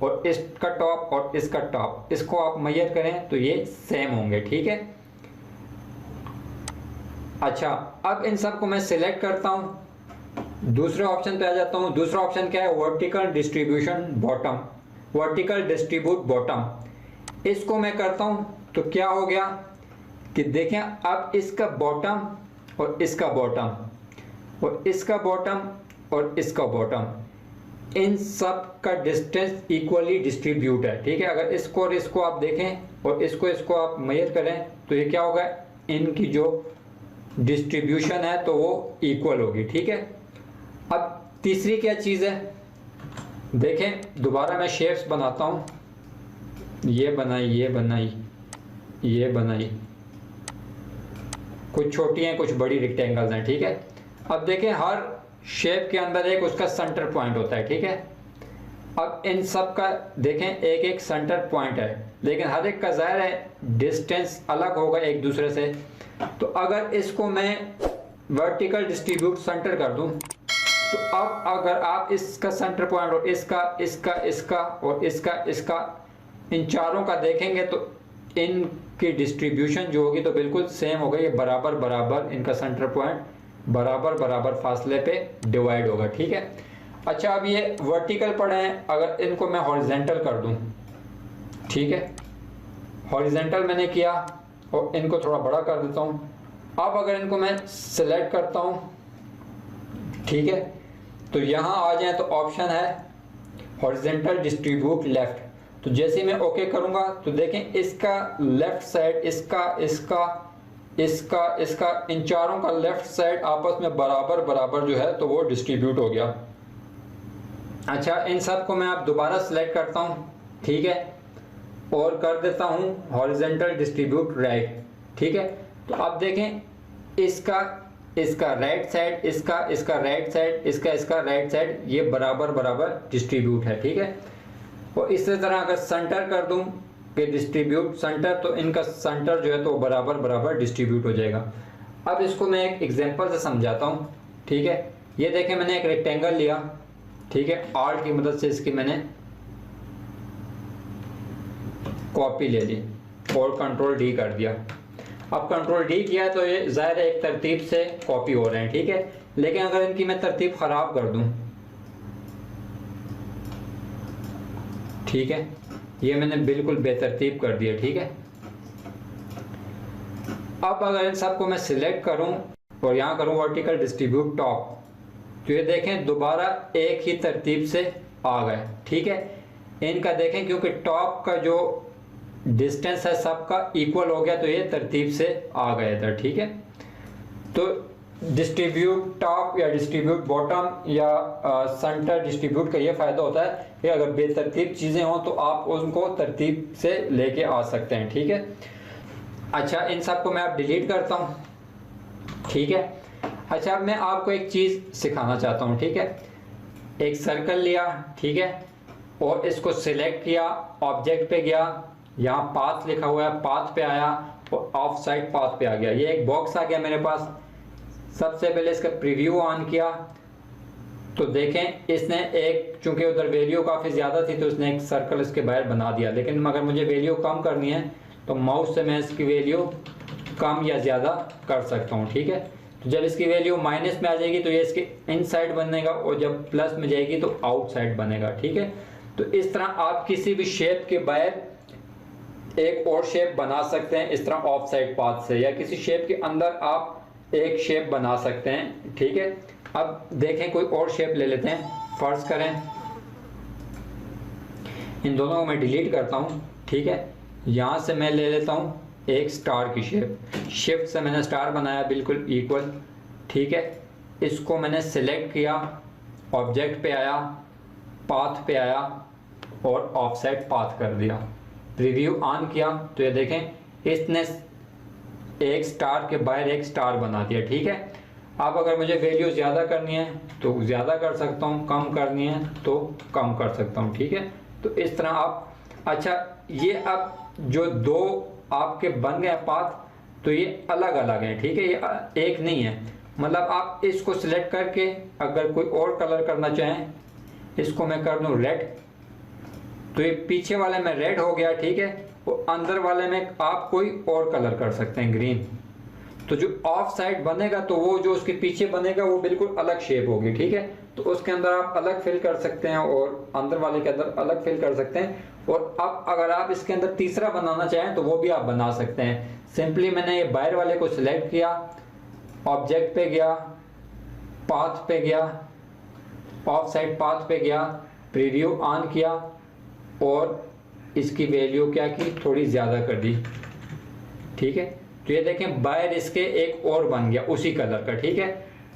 और इसका टॉप और इसका टॉप, इसको आप मेजर करें तो ये सेम होंगे, ठीक है। अच्छा, अब इन सब को मैं सिलेक्ट करता हूं, दूसरे ऑप्शन पे आ जाता हूं। दूसरा ऑप्शन क्या है? Vertical distribution bottom, vertical distribute bottom. इसको मैं करता हूं तो क्या हो गया कि देखें, अब इसका बॉटम और इसका बॉटम और इसका बॉटम और इसका बॉटम, इन सब का डिस्टेंस इक्वली डिस्ट्रीब्यूट है, ठीक है। अगर इसको और इसको आप देखें और इसको आप मेजर करें तो ये क्या होगा, इनकी जो डिस्ट्रीब्यूशन है तो वो इक्वल होगी, ठीक है। अब तीसरी क्या चीज़ है, देखें दोबारा मैं शेप्स बनाता हूँ, ये बनाई, ये बनाई, ये बनाई, कुछ छोटी हैं कुछ बड़ी रेक्टेंगल्स हैं, ठीक है। अब देखें हर शेप के अंदर एक उसका सेंटर पॉइंट होता है, ठीक है। अब इन सब का देखें एक एक सेंटर पॉइंट है, लेकिन हर एक का ज़ाहिर है डिस्टेंस अलग होगा एक दूसरे से। तो अगर इसको मैं वर्टिकल डिस्ट्रीब्यूट सेंटर कर दूं तो अब अगर आप इसका सेंटर पॉइंट और इसका इसका इसका और इसका इन चारों का देखेंगे तो इनकी डिस्ट्रीब्यूशन जो होगी तो बिल्कुल सेम होगा, ये बराबर बराबर इनका सेंटर पॉइंट बराबर बराबर फासले पे डिवाइड होगा, ठीक है। अच्छा, अब ये वर्टिकल पड़े हैं, अगर इनको मैं हॉरिजेंटल कर दूं, ठीक है, हॉरिजेंटल मैंने किया और इनको थोड़ा बड़ा कर देता हूं। अब अगर इनको मैं सिलेक्ट करता हूं, ठीक है, तो यहां आ जाए तो ऑप्शन है हॉरिजेंटल डिस्ट्रीब्यूट लेफ्ट। तो जैसे मैं ओके करूंगा तो देखें इसका लेफ्ट साइड, इसका इन चारों का लेफ्ट साइड आपस में बराबर बराबर जो है तो वो डिस्ट्रीब्यूट हो गया। अच्छा, इन सब को मैं अब दोबारा सेलेक्ट करता हूं, ठीक है, और कर देता हूं हॉरिजेंटल डिस्ट्रीब्यूट राइट, ठीक है। तो अब देखें इसका राइट साइड, इसका राइट साइड, इसका राइट साइड, ये बराबर बराबर डिस्ट्रीब्यूट है, ठीक है। और इसी तरह अगर सेंटर कर दूं कि डिस्ट्रीब्यूट सेंटर, तो इनका सेंटर जो है तो बराबर बराबर डिस्ट्रीब्यूट हो जाएगा। अब इसको मैं एक एग्जांपल से समझाता हूं, ठीक है। ये देखें मैंने एक रेक्टेंगल लिया, ठीक है, आर्ट की मदद से इसकी मैंने कॉपी ले ली और कंट्रोल डी कर दिया। अब कंट्रोल डी किया तो ये ज़ाहिर एक तरतीब से कॉपी हो रहे हैं, ठीक है। लेकिन अगर इनकी मैं तरतीब ख़राब कर दूं, ठीक है, ये मैंने बिल्कुल बेतरतीब कर दिया, ठीक है। अब अगर इन सबको मैं सिलेक्ट करूं और यहाँ करूं वर्टिकल डिस्ट्रीब्यूट टॉप, तो ये देखें दोबारा एक ही तरतीब से आ गए, ठीक है। इनका देखें क्योंकि टॉप का जो डिस्टेंस है सबका इक्वल हो गया तो ये तरतीब से आ गए इधर, ठीक है। तो डिस्ट्रीब्यूट टॉप या डिस्ट्रीब्यूट बॉटम या सेंटर डिस्ट्रीब्यूट का ये फ़ायदा होता है कि अगर बेतरतीब चीज़ें हों तो आप उनको तरतीब से लेके आ सकते हैं, ठीक है। अच्छा, इन सब को मैं अब डिलीट करता हूँ, ठीक है। अच्छा, अब मैं आपको एक चीज़ सिखाना चाहता हूँ, ठीक है। एक सर्कल लिया, ठीक है, और इसको सिलेक्ट किया, ऑब्जेक्ट पे गया, यहाँ पाथ लिखा हुआ है, पाथ पे आया और ऑफ साइड पाथ पे आ गया। ये एक बॉक्स आ गया मेरे पास। सबसे पहले इसका प्रीव्यू ऑन किया तो देखें इसने एक, चूंकि उधर वैल्यू काफ़ी ज़्यादा थी तो इसने एक सर्कल इसके बाहर बना दिया। लेकिन अगर मुझे वैल्यू कम करनी है तो माउस से मैं इसकी वैल्यू कम या ज़्यादा कर सकता हूँ, ठीक है। तो जब इसकी वैल्यू माइनस में आ जाएगी तो ये इसके इनसाइड बनेगा और जब प्लस में जाएगी तो आउटसाइड बनेगा, ठीक है। तो इस तरह आप किसी भी शेप के बाहर एक और शेप बना सकते हैं इस तरह ऑफ साइड पाथ से, या किसी शेप के अंदर आप एक शेप बना सकते हैं, ठीक है। अब देखें कोई और शेप ले लेते हैं, फर्ज करें इन दोनों को मैं डिलीट करता हूं, ठीक है। यहां से मैं ले लेता हूं एक स्टार की शेप, शिफ्ट से मैंने स्टार बनाया बिल्कुल इक्वल, ठीक है। इसको मैंने सिलेक्ट किया, ऑब्जेक्ट पे आया, पाथ पे आया और ऑफ साइड पाथ कर दिया। प्रीव्यू ऑन किया तो ये देखें इसने एक स्टार के बाहर एक स्टार बना दिया, ठीक है। अब अगर मुझे वैल्यू ज़्यादा करनी है तो ज़्यादा कर सकता हूँ, कम करनी है तो कम कर सकता हूँ, ठीक है। तो इस तरह आप, अच्छा ये अब जो दो आपके बन गए पाथ तो ये अलग अलग हैं, ठीक है, ये एक नहीं है। मतलब आप इसको सिलेक्ट करके अगर कोई और कलर करना चाहें, इसको मैं कर दूँ रेड, तो ये पीछे वाले में रेड हो गया, ठीक है, और अंदर वाले में आप कोई और कलर कर सकते हैं, ग्रीन। तो जो ऑफ साइड बनेगा तो वो जो उसके पीछे बनेगा वो बिल्कुल अलग शेप होगी, ठीक है। तो उसके अंदर आप अलग फिल कर सकते हैं और अंदर वाले के अंदर अलग फिल कर सकते हैं। और अब अगर आप इसके अंदर तीसरा बनाना चाहें तो वो भी आप बना सकते हैं। सिंपली मैंने ये बाहर वाले को सिलेक्ट किया, ऑब्जेक्ट पे गया, पाथ पे गया, ऑफ साइड पाथ पे गया, प्रीव्यू ऑन किया और इसकी वैल्यू क्या की, थोड़ी ज़्यादा कर दी, ठीक है। तो ये देखें बाहर इसके एक और बन गया उसी कलर का, ठीक है।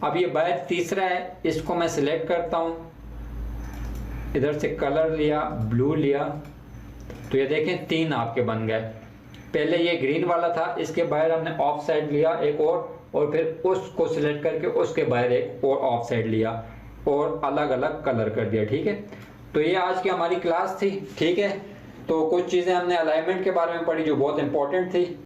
अब ये बाहर तीसरा है, इसको मैं सिलेक्ट करता हूँ, इधर से कलर लिया, ब्लू लिया, तो ये देखें 3 आपके बन गए। पहले ये ग्रीन वाला था, इसके बाहर हमने ऑफ साइड लिया एक और फिर उसको सिलेक्ट करके उसके बाहर एक और ऑफ साइड लिया और अलग अलग कलर कर दिया, ठीक है। तो ये आज की हमारी क्लास थी, ठीक है। तो कुछ चीज़ें हमने अलाइनमेंट के बारे में पढ़ी जो बहुत इंपॉर्टेंट थी।